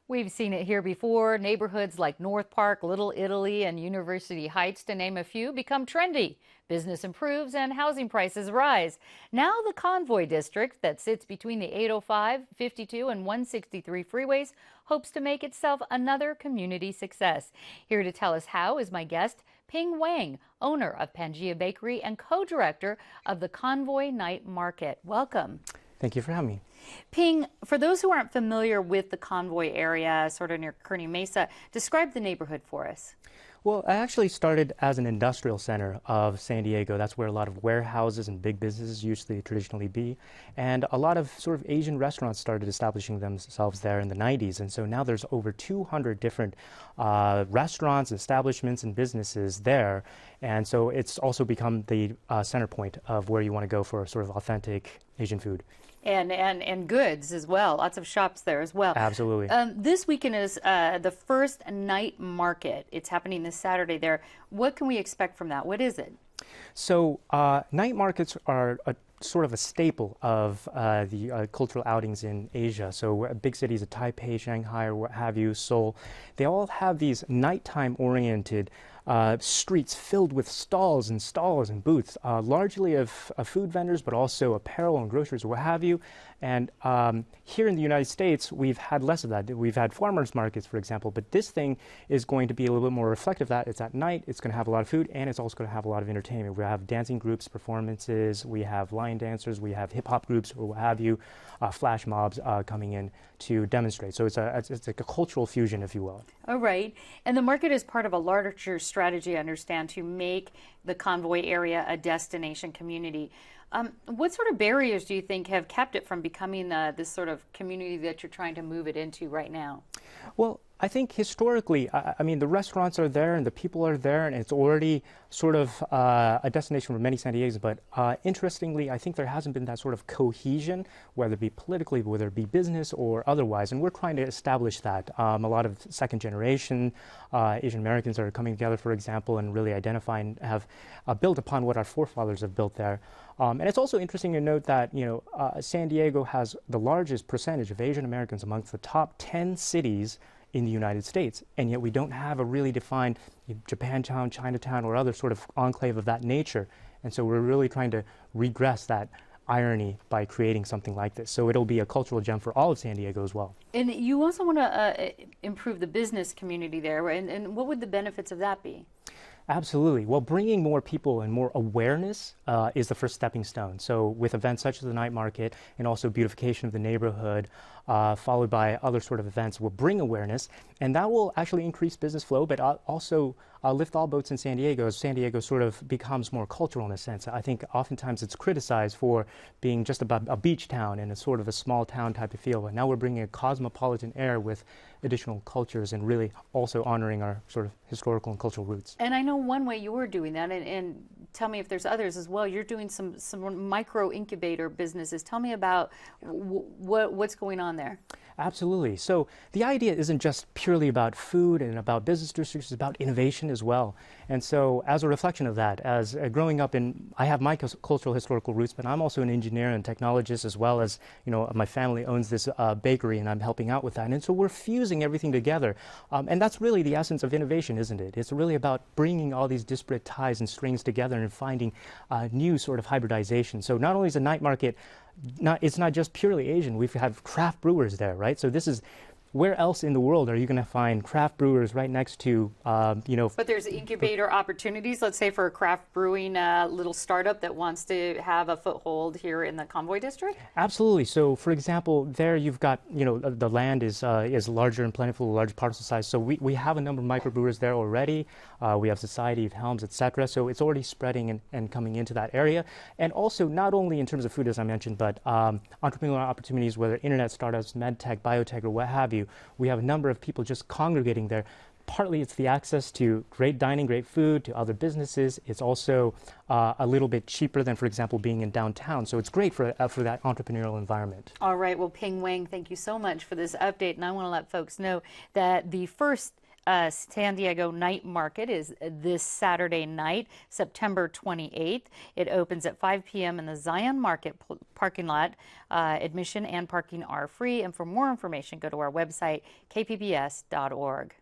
We've seen it here before. Neighborhoods like North Park, Little Italy, and University Heights, to name a few, become trendy. Business improves and housing prices rise. Now the Convoy district that sits between the 805, 52, and 163 freeways hopes to make itself another community success. Here to tell us how is my guest, Ping Wang, owner of Pangea Bakery and co-director of the Convoy Night Market. Welcome. Thank you for having me. Ping, for those who aren't familiar with the Convoy area, sort of near Kearny, Mesa, describe the neighborhood for us. Well, I actually started as an industrial center of San Diego. That's where a lot of warehouses and big businesses usually traditionally be. And a lot of sort of Asian restaurants started establishing themselves there in the 90s. And so now there's over 200 different restaurants, establishments, and businesses there. And so it's also become the center point of where you want to go for sort of authentic Asian food. And goods as well. Lots of shops there as well. Absolutely. This weekend is the first night market. It's happening this Saturday there. What can we expect from that? What is it? So night markets are sort of a staple of the cultural outings in Asia. So big cities of Taipei, Shanghai, or what have you, Seoul, they all have these nighttime-oriented streets filled with stalls and booths, largely of food vendors, but also apparel and groceries or what have you. And here in the United States, we've had less of that. We've had farmers markets, for example, but this thing is going to be a little bit more reflective of that. It's at night, it's going to have a lot of food, and it's also going to have a lot of entertainment. We have dancing groups, performances, we have line dancers, we have hip-hop groups or what have you, flash mobs coming in to demonstrate. So it's like a cultural fusion, if you will. All right. And the market is part of a larger strategy, I understand, to make the Convoy area a destination community. What sort of barriers do you think have kept it from becoming this sort of community that you're trying to move it into right now? Well, I think historically, I mean, the restaurants are there and the people are there, and it's already sort of a destination for many San Diegans. But interestingly, I think there hasn't been that sort of cohesion, whether it be politically, whether it be business or otherwise. And we're trying to establish that. A lot of second generation Asian Americans are coming together, for example, and really identify and have built upon what our forefathers have built there. And it's also interesting to note that, San Diego has the largest percentage of Asian Americans amongst the top 10 cities in the United States, and yet we don't have a really defined Japantown, Chinatown, or other sort of enclave of that nature. And so we're really trying to regress that irony by creating something like this. So it'll be a cultural gem for all of San Diego as well. And you also want to improve the business community there, and what would the benefits of that be? Absolutely. Well, bringing more people and more awareness is the first stepping stone. So with events such as the night market and also beautification of the neighborhood, followed by other sort of events, will bring awareness, and that will actually increase business flow, but also lift all boats in San Diego as San Diego sort of becomes more cultural in a sense. I think oftentimes it's criticized for being just about a beach town and a sort of a small town type of feel, but now we're bringing a cosmopolitan air with additional cultures and really also honoring our sort of historical and cultural roots. And I know one way you're doing that, and tell me if there's others as well. You're doing some micro incubator businesses. Tell me about what's going on there. Absolutely. So the idea isn't just purely about food and about business districts, it's about innovation as well. And so as a reflection of that, as growing up I have my cultural historical roots, but I'm also an engineer and technologist, as well as, my family owns this bakery and I'm helping out with that. And so we're fusing everything together. And that's really the essence of innovation, isn't it? It's really about bringing all these disparate ties and strings together and finding new sort of hybridization. So not only is the night market it's not just purely Asian. We have craft brewers there, right? So this is, where else in the world are you going to find craft brewers right next to, But there's incubator opportunities, let's say for a craft brewing little startup that wants to have a foothold here in the Convoy district? Absolutely. So, for example, there you've got, the land is larger and plentiful, large parcel size. So we have a number of microbrewers there already. We have Society of Helms, etc. So it's already spreading and coming into that area. And also, not only in terms of food, as I mentioned, but entrepreneurial opportunities, whether internet startups, medtech, biotech, or what have you. We have a number of people just congregating there. Partly it's the access to great dining, great food, to other businesses. It's also a little bit cheaper than, for example, being in downtown. So it's great for that entrepreneurial environment. All right. Well, Ping Wang, thank you so much for this update. And I want to let folks know that the first San Diego Night Market is this Saturday night, September 28th. It opens at 5 p.m. in the Zion Market parking lot. Admission and parking are free. And for more information, go to our website, kpbs.org.